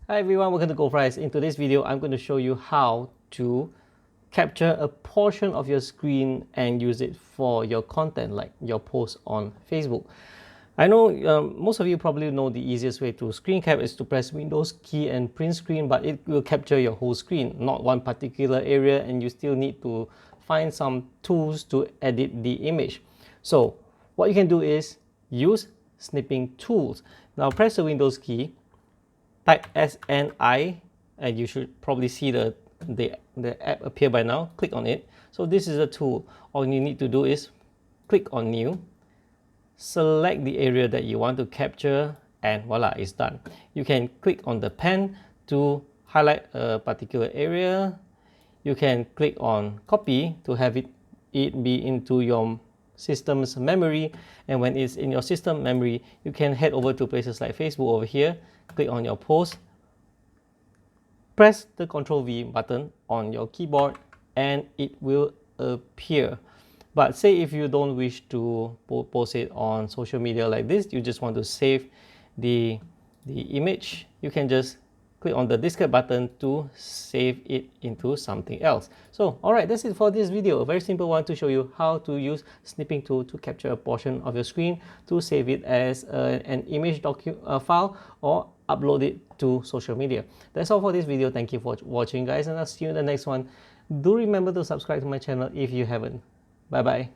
Hi everyone, welcome to goldfries. In today's video, I'm going to show you how to capture a portion of your screen and use it for your content, like your post on Facebook. I know most of you probably know the easiest way to screen cap is to press Windows key and print screen, but it will capture your whole screen, not one particular area, and you still need to find some tools to edit the image. So what you can do is use Snipping Tools. Now press the Windows key, type SNI, and you should probably see the app appear by now. Click on it. So this is a tool. All you need to do is click on new, select the area that you want to capture, and voila, it's done. You can click on the pen to highlight a particular area. You can click on copy to have it be into your system's memory, and when it's in your system memory, you can head over to places like Facebook over here, click on your post, press the Ctrl V button on your keyboard, and it will appear. But say if you don't wish to post it on social media like this, you just want to save the image, you can just click on the discard button to save it into something else. So alright, that's it for this video. A very simple one to show you how to use Snipping Tool to capture a portion of your screen to save it as an image file or upload it to social media. That's all for this video. Thank you for watching, guys, and I'll see you in the next one. Do remember to subscribe to my channel if you haven't. Bye bye.